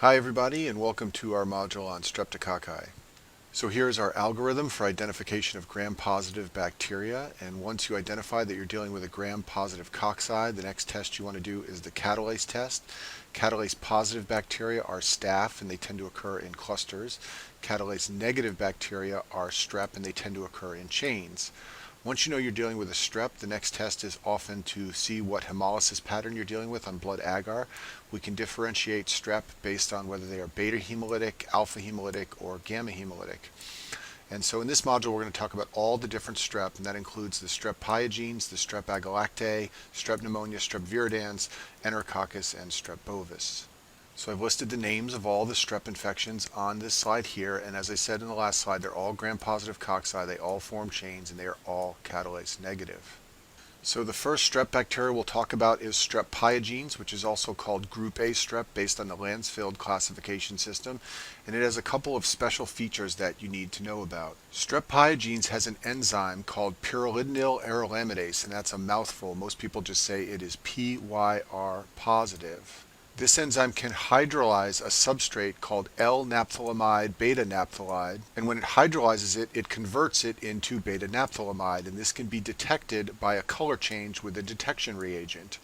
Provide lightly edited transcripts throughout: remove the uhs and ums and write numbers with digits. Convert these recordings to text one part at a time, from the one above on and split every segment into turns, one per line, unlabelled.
Hi everybody, and welcome to our module on streptococci. So here's our algorithm for identification of gram-positive bacteria, and once you identify that you're dealing with a gram-positive cocci, the next test you want to do is the catalase test. Catalase-positive bacteria are staph, and they tend to occur in clusters. Catalase-negative bacteria are strep, and they tend to occur in chains. Once you know you're dealing with a strep, the next test is often to see what hemolysis pattern you're dealing with on blood agar. We can differentiate strep based on whether they are beta hemolytic, alpha hemolytic, or gamma hemolytic. And so in this module, we're going to talk about all the different strep, and that includes the strep pyogenes, the strep agalactae, strep pneumonia, strep viridans, enterococcus, and strep bovis. So I've listed the names of all the strep infections on this slide here, and as I said in the last slide, they're all gram-positive cocci, they all form chains, and they are all catalase negative. So the first strep bacteria we'll talk about is strep pyogenes, which is also called group A strep based on the Landsfield classification system, and it has a couple of special features that you need to know about. Strep pyogenes has an enzyme called pyrrolidinyl arolamidase, and that's a mouthful. Most people just say it is PYR positive. This enzyme can hydrolyze a substrate called L-naphthalamide beta-naphthalide, and when it hydrolyzes it, it converts it into beta-naphthalamide, and this can be detected by a color change with a detection reagent.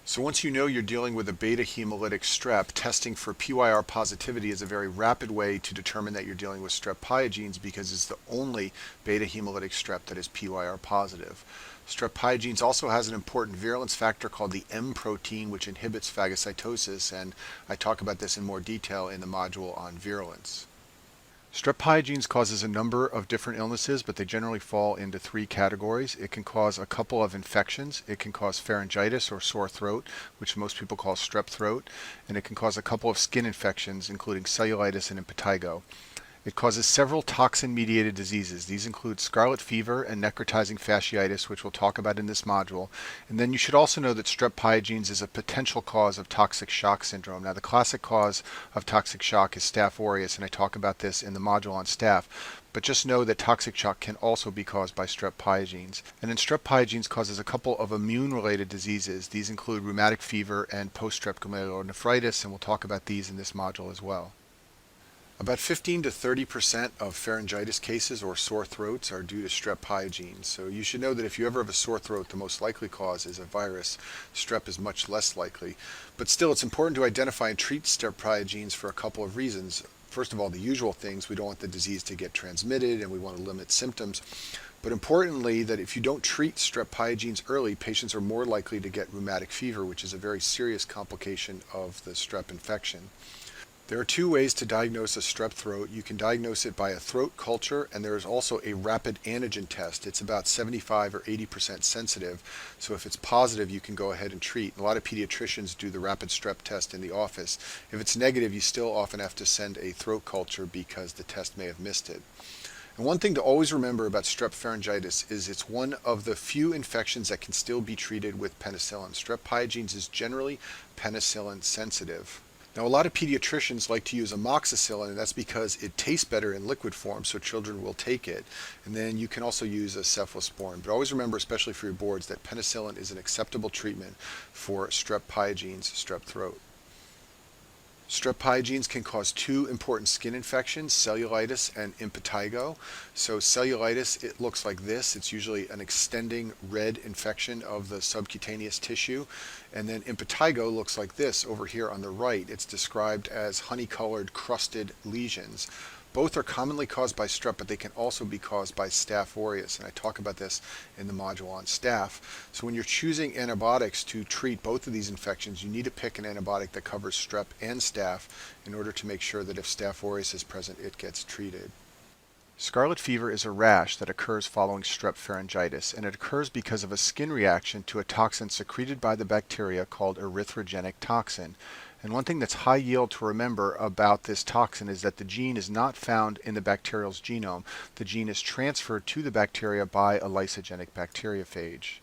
So once you know you're dealing with a beta hemolytic strep, testing for PYR positivity is a very rapid way to determine that you're dealing with strep pyogenes because it's the only beta hemolytic strep that is PYR positive. Strep pyogenes also has an important virulence factor called the M protein, which inhibits phagocytosis, and I talk about this in more detail in the module on virulence. Strep pyogenes causes a number of different illnesses, but they generally fall into three categories. It can cause a couple of infections. It can cause pharyngitis or sore throat, which most people call strep throat, and it can cause a couple of skin infections, including cellulitis and impetigo. It causes several toxin-mediated diseases. These include scarlet fever and necrotizing fasciitis, which we'll talk about in this module. And then you should also know that strep pyogenes is a potential cause of toxic shock syndrome. Now, the classic cause of toxic shock is Staph aureus, and I talk about this in the module on staph. But just know that toxic shock can also be caused by strep pyogenes. And then strep pyogenes causes a couple of immune-related diseases. These include rheumatic fever and post-strep glomerulonephritis, and we'll talk about these in this module as well. About 15 to 30% of pharyngitis cases or sore throats are due to strep pyogenes. So you should know that if you ever have a sore throat, the most likely cause is a virus. Strep is much less likely. But still, it's important to identify and treat strep pyogenes for a couple of reasons. First of all, the usual things. We don't want the disease to get transmitted, and we want to limit symptoms. But importantly, that if you don't treat strep pyogenes early, patients are more likely to get rheumatic fever, which is a very serious complication of the strep infection. There are two ways to diagnose a strep throat. You can diagnose it by a throat culture, and there is also a rapid antigen test. It's about 75 or 80% sensitive, so if it's positive, you can go ahead and treat. A lot of pediatricians do the rapid strep test in the office. If it's negative, you still often have to send a throat culture because the test may have missed it. And one thing to always remember about strep pharyngitis is it's one of the few infections that can still be treated with penicillin. Strep pyogenes is generally penicillin sensitive. Now, a lot of pediatricians like to use amoxicillin, and that's because it tastes better in liquid form, so children will take it. And then you can also use a cephalosporin. But always remember, especially for your boards, that penicillin is an acceptable treatment for strep pyogenes, strep throat. Strep pyogenes can cause two important skin infections, cellulitis and impetigo. So cellulitis, it looks like this. It's usually an extending red infection of the subcutaneous tissue. And then impetigo looks like this over here on the right. It's described as honey-colored crusted lesions. Both are commonly caused by strep, but they can also be caused by Staph aureus, and I talk about this in the module on staph. So when you're choosing antibiotics to treat both of these infections, you need to pick an antibiotic that covers strep and staph in order to make sure that if Staph aureus is present, it gets treated. Scarlet fever is a rash that occurs following strep pharyngitis, and it occurs because of a skin reaction to a toxin secreted by the bacteria called erythrogenic toxin. And one thing that's high yield to remember about this toxin is that the gene is not found in the bacterial's genome. The gene is transferred to the bacteria by a lysogenic bacteriophage.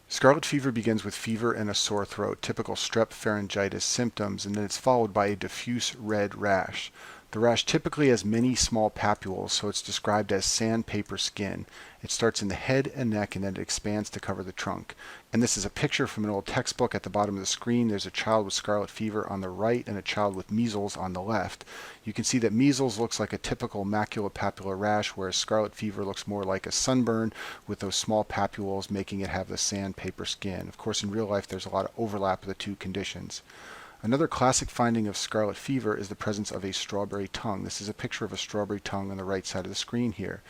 Scarlet fever begins with fever and a sore throat, typical strep pharyngitis symptoms, and then it's followed by a diffuse red rash. The rash typically has many small papules, so it's described as sandpaper skin. It starts in the head and neck and then it expands to cover the trunk. And this is a picture from an old textbook. At the bottom of the screen, there's a child with scarlet fever on the right and a child with measles on the left. You can see that measles looks like a typical maculopapular rash, whereas scarlet fever looks more like a sunburn with those small papules making it have the sandpaper skin. Of course, in real life, there's a lot of overlap of the two conditions. Another classic finding of scarlet fever is the presence of a strawberry tongue. This is a picture of a strawberry tongue on the right side of the screen here.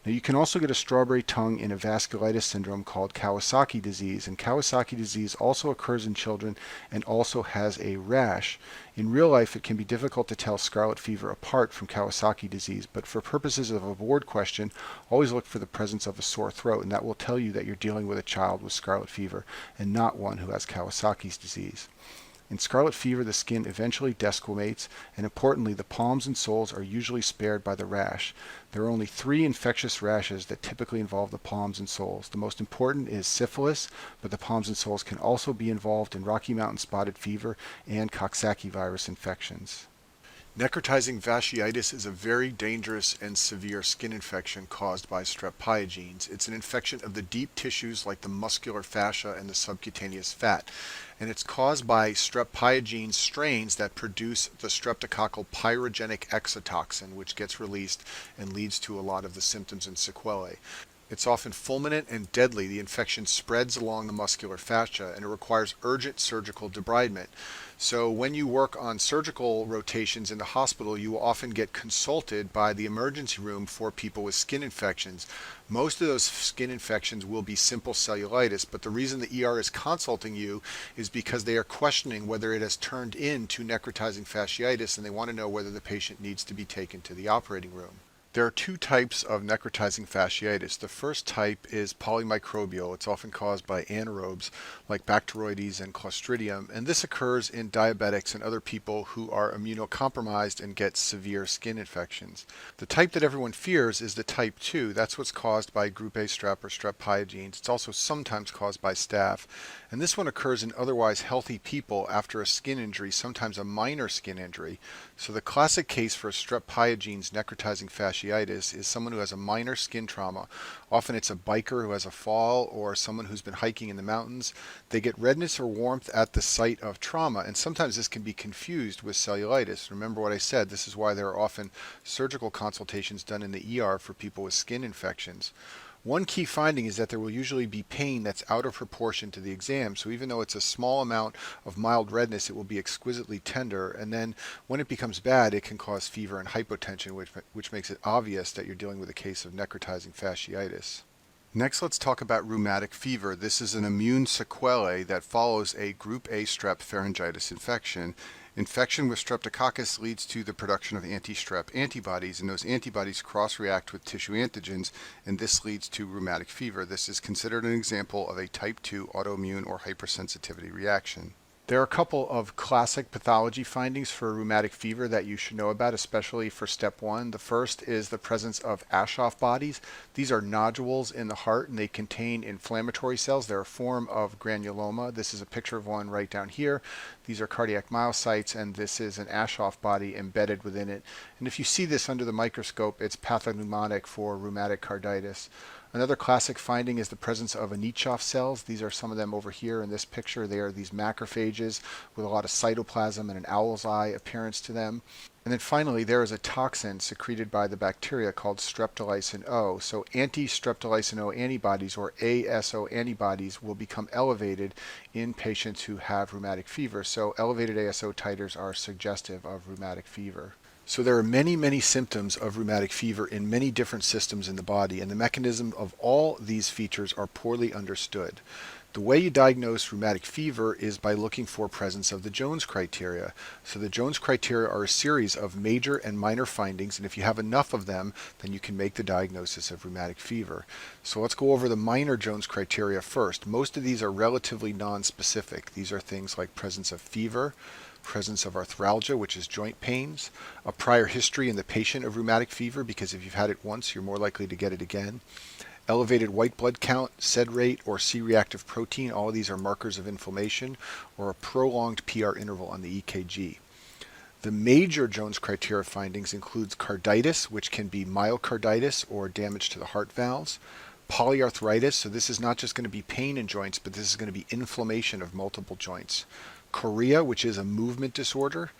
Now you can also get a strawberry tongue in a vasculitis syndrome called Kawasaki disease, and Kawasaki disease also occurs in children and also has a rash. In real life, it can be difficult to tell scarlet fever apart from Kawasaki disease, but for purposes of a board question, always look for the presence of a sore throat, and that will tell you that you're dealing with a child with scarlet fever and not one who has Kawasaki's disease. In scarlet fever, the skin eventually desquamates, and importantly, the palms and soles are usually spared by the rash. There are only 3 infectious rashes that typically involve the palms and soles. The most important is syphilis, but the palms and soles can also be involved in Rocky Mountain spotted fever and Coxsackie virus infections. Necrotizing fasciitis is a very dangerous and severe skin infection caused by strep pyogenes. It's an infection of the deep tissues like the muscular fascia and the subcutaneous fat. And it's caused by strep pyogene strains that produce the streptococcal pyrogenic exotoxin, which gets released and leads to a lot of the symptoms and sequelae. It's often fulminant and deadly. The infection spreads along the muscular fascia and it requires urgent surgical debridement. So when you work on surgical rotations in the hospital, you will often get consulted by the emergency room for people with skin infections. Most of those skin infections will be simple cellulitis, but the reason the ER is consulting you is because they are questioning whether it has turned into necrotizing fasciitis and they want to know whether the patient needs to be taken to the operating room. There are 2 types of necrotizing fasciitis. The first type is polymicrobial. It's often caused by anaerobes like Bacteroides and Clostridium, and this occurs in diabetics and other people who are immunocompromised and get severe skin infections. The type that everyone fears is the type 2. That's what's caused by group A strep or strep pyogenes. It's also sometimes caused by staph, and this one occurs in otherwise healthy people after a skin injury, sometimes a minor skin injury. So the classic case for strep pyogenes necrotizing fasciitis is someone who has a minor skin trauma. Often it's a biker who has a fall or someone who's been hiking in the mountains. They get redness or warmth at the site of trauma, and sometimes this can be confused with cellulitis. Remember what I said, this is why there are often surgical consultations done in the ER for people with skin infections. One key finding is that there will usually be pain that's out of proportion to the exam, so even though it's a small amount of mild redness, it will be exquisitely tender, and then when it becomes bad, it can cause fever and hypotension, which makes it obvious that you're dealing with a case of necrotizing fasciitis. Next, let's talk about rheumatic fever. This is an immune sequelae that follows a group A strep pharyngitis infection. Infection with streptococcus leads to the production of anti-strep antibodies, and those antibodies cross-react with tissue antigens, and this leads to rheumatic fever. This is considered an example of a type 2 autoimmune or hypersensitivity reaction. There are a couple of classic pathology findings for rheumatic fever that you should know about, especially for step 1. The first is the presence of Aschoff bodies. These are nodules in the heart and they contain inflammatory cells. They're a form of granuloma. This is a picture of one right down here. These are cardiac myocytes and this is an Aschoff body embedded within it. And if you see this under the microscope, it's pathognomonic for rheumatic carditis. Another classic finding is the presence of Anichoff cells. These are some of them over here in this picture. They are these macrophages with a lot of cytoplasm and an owl's eye appearance to them. And then finally, there is a toxin secreted by the bacteria called streptolysin O. So anti-streptolysin O antibodies or ASO antibodies will become elevated in patients who have rheumatic fever. So elevated ASO titers are suggestive of rheumatic fever. So there are many, many symptoms of rheumatic fever in many different systems in the body, and the mechanism of all these features are poorly understood. The way you diagnose rheumatic fever is by looking for presence of the Jones criteria. So the Jones criteria are a series of major and minor findings, and if you have enough of them, then you can make the diagnosis of rheumatic fever. So let's go over the minor Jones criteria first. Most of these are relatively non-specific. These are things like presence of fever, presence of arthralgia, which is joint pains, a prior history in the patient of rheumatic fever, because if you've had it once, you're more likely to get it again, elevated white blood count, SED rate, or C-reactive protein. All of these are markers of inflammation, or a prolonged PR interval on the EKG. The major Jones criteria findings includes carditis, which can be myocarditis or damage to the heart valves, polyarthritis, so this is not just going to be pain in joints, but this is going to be inflammation of multiple joints, chorea, which is a movement disorder,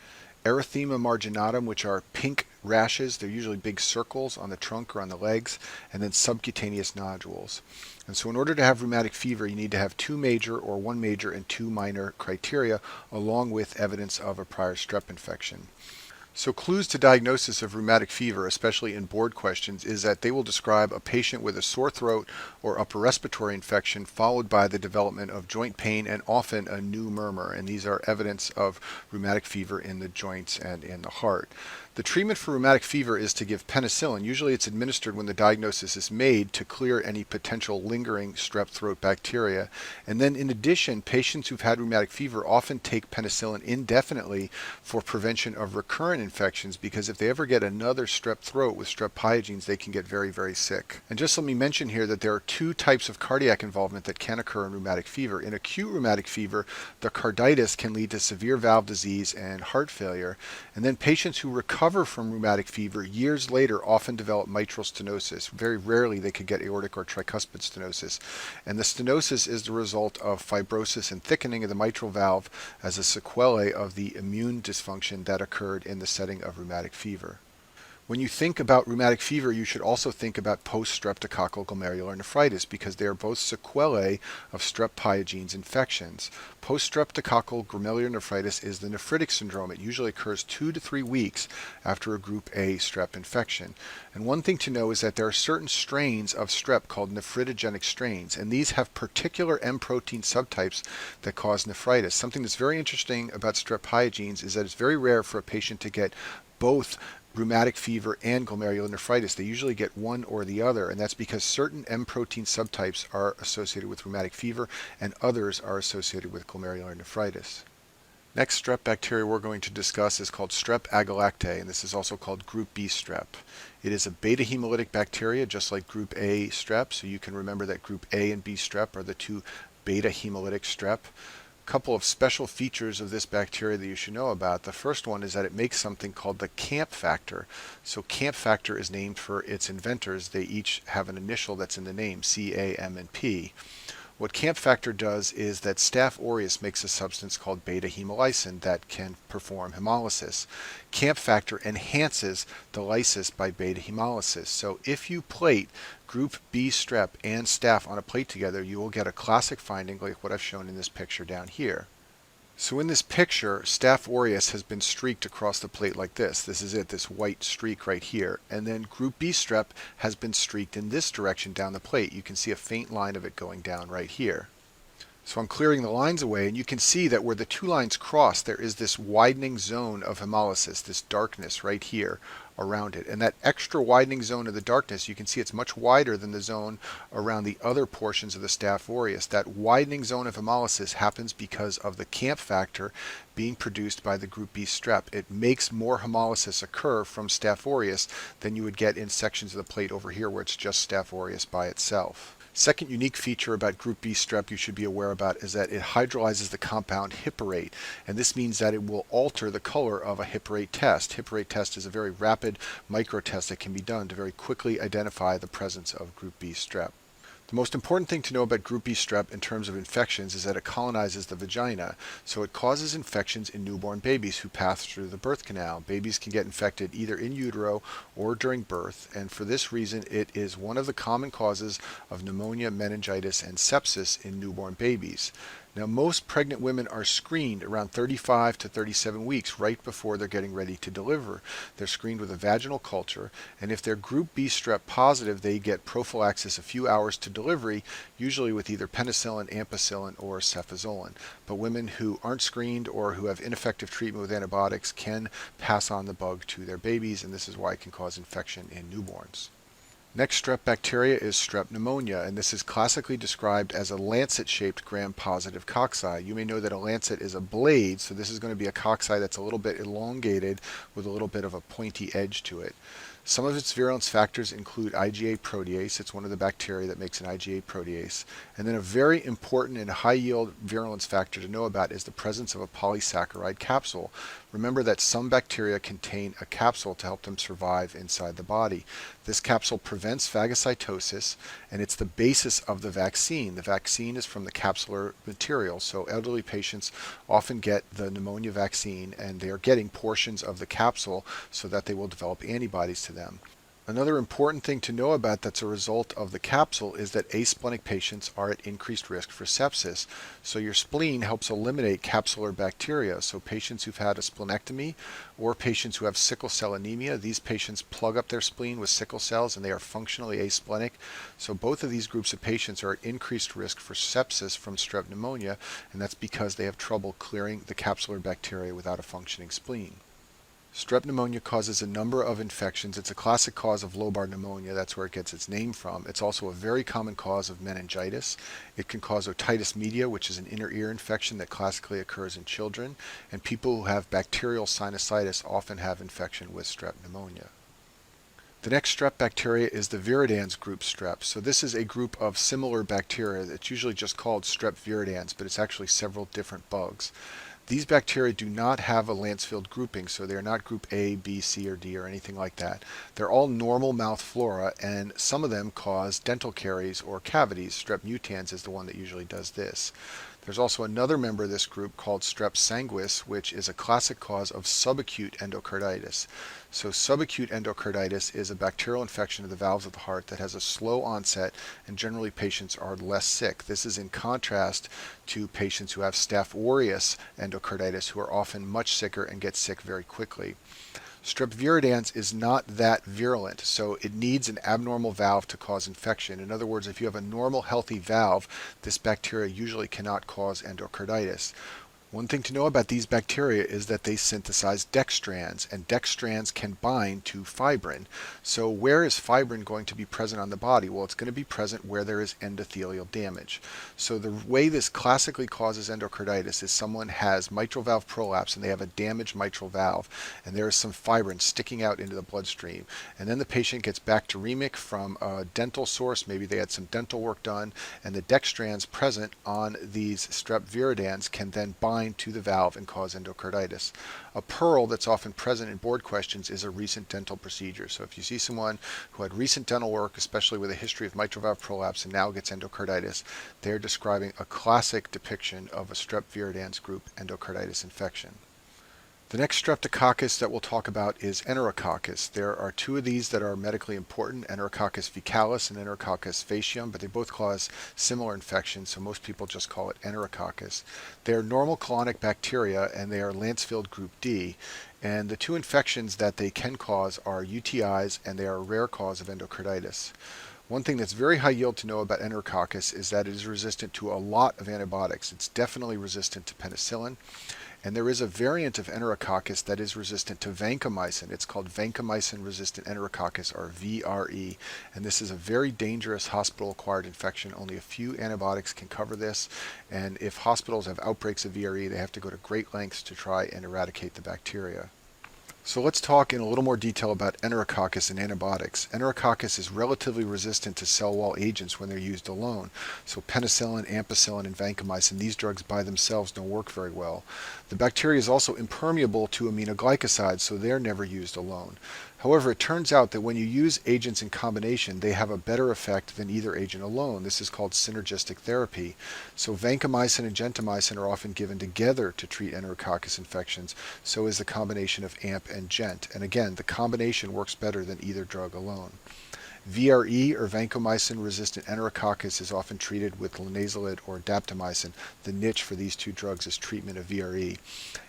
erythema marginatum, which are pink rashes. They're usually big circles on the trunk or on the legs, and then subcutaneous nodules. And so in order to have rheumatic fever, you need to have two major or one major and two minor criteria, along with evidence of a prior strep infection. So clues to diagnosis of rheumatic fever, especially in board questions, is that they will describe a patient with a sore throat or upper respiratory infection followed by the development of joint pain and often a new murmur. And these are evidence of rheumatic fever in the joints and in the heart. The treatment for rheumatic fever is to give penicillin. Usually it's administered when the diagnosis is made to clear any potential lingering strep throat bacteria. And then in addition, patients who've had rheumatic fever often take penicillin indefinitely for prevention of recurrent infections, because if they ever get another strep throat with strep pyogenes, they can get very, very sick. And just let me mention here that there are two types of cardiac involvement that can occur in rheumatic fever. In acute rheumatic fever, the carditis can lead to severe valve disease and heart failure. And then patients who recover from rheumatic fever years later often develop mitral stenosis. Very rarely they could get aortic or tricuspid stenosis. And the stenosis is the result of fibrosis and thickening of the mitral valve as a sequelae of the immune dysfunction that occurred in the setting of rheumatic fever. When you think about rheumatic fever, you should also think about post-streptococcal glomerular nephritis, because they are both sequelae of strep pyogenes infections. Post-streptococcal glomerular nephritis is the nephritic syndrome. It usually occurs 2 to 3 weeks after a group A strep infection. And one thing to know is that there are certain strains of strep called nephritogenic strains, and these have particular M protein subtypes that cause nephritis. Something that's very interesting about strep pyogenes is that it's very rare for a patient to get both rheumatic fever and glomerular nephritis. They usually get one or the other, and that's because certain M protein subtypes are associated with rheumatic fever and others are associated with glomerular nephritis. Next strep bacteria we're going to discuss is called Strep agalactae, and this is also called Group B strep. It is a beta hemolytic bacteria, just like Group A strep, so you can remember that Group A and B strep are the two beta hemolytic strep. Couple of special features of this bacteria that you should know about. The first one is that it makes something called the CAMP factor. So CAMP factor is named for its inventors. They each have an initial that's in the name, C, A, M, and P. What CAMP factor does is that Staph aureus makes a substance called beta hemolysin that can perform hemolysis. CAMP factor enhances the lysis by beta hemolysis. So if you plate Group B strep and staph on a plate together, you will get a classic finding like what I've shown in this picture down here. So in this picture, Staph aureus has been streaked across the plate like this. This is it, this white streak right here. And then Group B strep has been streaked in this direction down the plate. You can see a faint line of it going down right here. So I'm clearing the lines away, and you can see that where the two lines cross, there is this widening zone of hemolysis, this darkness right here around it. And that extra widening zone of the darkness, you can see it's much wider than the zone around the other portions of the Staph aureus. That widening zone of hemolysis happens because of the CAMP factor being produced by the Group B strep. It makes more hemolysis occur from Staph aureus than you would get in sections of the plate over here where it's just Staph aureus by itself. Second unique feature about Group B strep you should be aware about is that it hydrolyzes the compound hipparate, and this means that it will alter the color of a hipparate test. Hipparate test is a very rapid micro test that can be done to very quickly identify the presence of Group B strep. The most important thing to know about Group B strep in terms of infections is that it colonizes the vagina, so it causes infections in newborn babies who pass through the birth canal. Babies can get infected either in utero or during birth, and for this reason it is one of the common causes of pneumonia, meningitis, and sepsis in newborn babies. Now, most pregnant women are screened around 35 to 37 weeks right before they're getting ready to deliver. They're screened with a vaginal culture, and if they're Group B strep positive, they get prophylaxis a few hours to delivery, usually with either penicillin, ampicillin, or cefazolin. But women who aren't screened or who have ineffective treatment with antibiotics can pass on the bug to their babies, and this is why it can cause infection in newborns. Next strep bacteria is strep pneumonia, and this is classically described as a lancet-shaped gram-positive cocci. You may know that a lancet is a blade, so this is going to be a cocci that's a little bit elongated with a little bit of a pointy edge to it. Some of its virulence factors include IgA protease. It's one of the bacteria that makes an IgA protease. And then a very important and high-yield virulence factor to know about is the presence of a polysaccharide capsule. Remember that some bacteria contain a capsule to help them survive inside the body. This capsule prevents phagocytosis, and it's the basis of the vaccine. The vaccine is from the capsular material, so elderly patients often get the pneumonia vaccine, and they are getting portions of the capsule so that they will develop antibodies to them. Another important thing to know about that's a result of the capsule is that asplenic patients are at increased risk for sepsis. So your spleen helps eliminate capsular bacteria. So patients who've had a splenectomy or patients who have sickle cell anemia, these patients plug up their spleen with sickle cells and they are functionally asplenic. So both of these groups of patients are at increased risk for sepsis from strep pneumonia, and that's because they have trouble clearing the capsular bacteria without a functioning spleen. Strep pneumonia causes a number of infections. It's a classic cause of lobar pneumonia. That's where it gets its name from. It's also a very common cause of meningitis. It can cause otitis media, which is an inner ear infection that classically occurs in children. And people who have bacterial sinusitis often have infection with strep pneumonia. The next strep bacteria is the viridans group strep. So this is a group of similar bacteria that's usually just called strep viridans, but it's actually several different bugs. These bacteria do not have a Lancefield grouping, so they're not group A, B, C, or D, or anything like that. They're all normal mouth flora, and some of them cause dental caries or cavities. Strep mutans is the one that usually does this. There's also another member of this group called strep sanguis, which is a classic cause of subacute endocarditis. So subacute endocarditis is a bacterial infection of the valves of the heart that has a slow onset, and generally patients are less sick. This is in contrast to patients who have Staph aureus endocarditis, who are often much sicker and get sick very quickly. Strep viridans is not that virulent, so it needs an abnormal valve to cause infection. In other words, if you have a normal healthy valve, this bacteria usually cannot cause endocarditis. One thing to know about these bacteria is that they synthesize dextrans, and dextrans can bind to fibrin. So where is fibrin going to be present on the body? Well, it's going to be present where there is endothelial damage. So the way this classically causes endocarditis is someone has mitral valve prolapse and they have a damaged mitral valve, and there is some fibrin sticking out into the bloodstream. And then the patient gets bacteremic from a dental source, maybe they had some dental work done, and the dextrans present on these strep viridans can then bind to the valve and cause endocarditis. A pearl that's often present in board questions is a recent dental procedure. So if you see someone who had recent dental work, especially with a history of mitral valve prolapse and now gets endocarditis, they're describing a classic depiction of a strep viridans group endocarditis infection. The next streptococcus that we'll talk about is Enterococcus. There are two of these that are medically important, Enterococcus faecalis and Enterococcus faecium, but they both cause similar infections, so most people just call it Enterococcus. They are normal colonic bacteria, and they are Lancefield group D. And the two infections that they can cause are UTIs, and they are a rare cause of endocarditis. One thing that's very high yield to know about Enterococcus is that it is resistant to a lot of antibiotics. It's definitely resistant to penicillin. And there is a variant of Enterococcus that is resistant to vancomycin. It's called vancomycin-resistant Enterococcus, or VRE. And this is a very dangerous hospital-acquired infection. Only a few antibiotics can cover this. And if hospitals have outbreaks of VRE, they have to go to great lengths to try and eradicate the bacteria. So let's talk in a little more detail about Enterococcus and antibiotics. Enterococcus is relatively resistant to cell wall agents when they're used alone. So penicillin, ampicillin, and vancomycin, these drugs by themselves don't work very well. The bacteria is also impermeable to aminoglycosides, so they're never used alone. However, it turns out that when you use agents in combination, they have a better effect than either agent alone. This is called synergistic therapy. So vancomycin and gentamicin are often given together to treat Enterococcus infections. So is the combination of AMP and gent. And again, the combination works better than either drug alone. VRE, or vancomycin-resistant Enterococcus, is often treated with linezolid or daptomycin. The niche for these two drugs is treatment of VRE.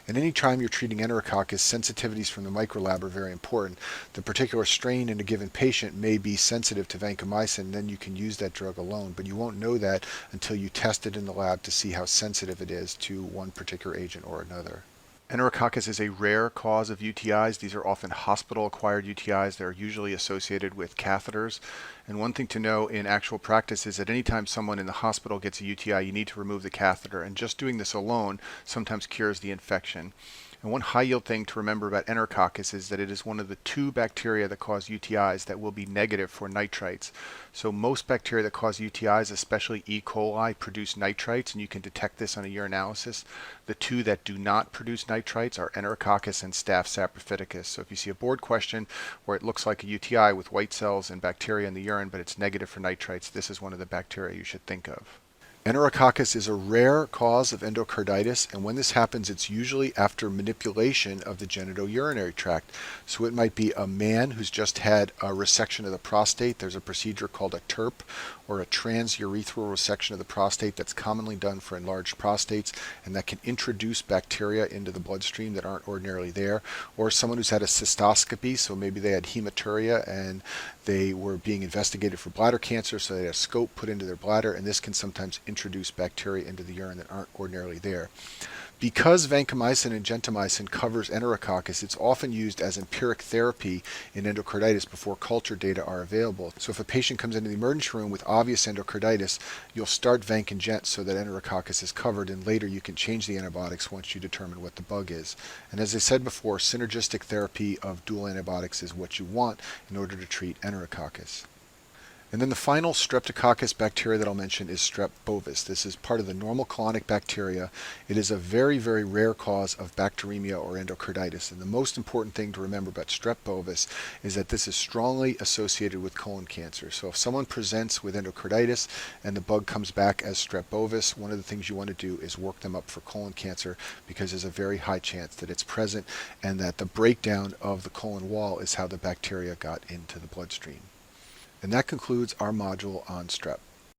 And any time you're treating Enterococcus, sensitivities from the microlab are very important. The particular strain in a given patient may be sensitive to vancomycin, and then you can use that drug alone, but you won't know that until you test it in the lab to see how sensitive it is to one particular agent or another. Enterococcus is a rare cause of UTIs. These are often hospital-acquired UTIs. They're usually associated with catheters. And one thing to know in actual practice is that anytime someone in the hospital gets a UTI, you need to remove the catheter. And just doing this alone sometimes cures the infection. And one high yield thing to remember about Enterococcus is that it is one of the two bacteria that cause UTIs that will be negative for nitrites. So most bacteria that cause UTIs, especially E. coli, produce nitrites, and you can detect this on a urinalysis. The two that do not produce nitrites are Enterococcus and Staph saprophyticus. So if you see a board question where it looks like a UTI with white cells and bacteria in the urine, but it's negative for nitrites, this is one of the bacteria you should think of. Enterococcus is a rare cause of endocarditis, and when this happens, it's usually after manipulation of the genitourinary tract. So it might be a man who's just had a resection of the prostate. There's a procedure called a TURP, or a transurethral resection of the prostate, that's commonly done for enlarged prostates, and that can introduce bacteria into the bloodstream that aren't ordinarily there. Or someone who's had a cystoscopy, so maybe they had hematuria and they were being investigated for bladder cancer, so they had a scope put into their bladder, and this can sometimes introduce bacteria into the urine that aren't ordinarily there. Because vancomycin and gentamicin covers Enterococcus, it's often used as empiric therapy in endocarditis before culture data are available. So if a patient comes into the emergency room with obvious endocarditis, you'll start vanc and gent so that Enterococcus is covered, and later you can change the antibiotics once you determine what the bug is. And as I said before, synergistic therapy of dual antibiotics is what you want in order to treat Enterococcus. And then the final Streptococcus bacteria that I'll mention is Strep bovis. This is part of the normal colonic bacteria. It is a very, very rare cause of bacteremia or endocarditis. And the most important thing to remember about Strep bovis is that this is strongly associated with colon cancer. So if someone presents with endocarditis and the bug comes back as Strep bovis, one of the things you want to do is work them up for colon cancer, because there's a very high chance that it's present and that the breakdown of the colon wall is how the bacteria got into the bloodstream. And that concludes our module on strep.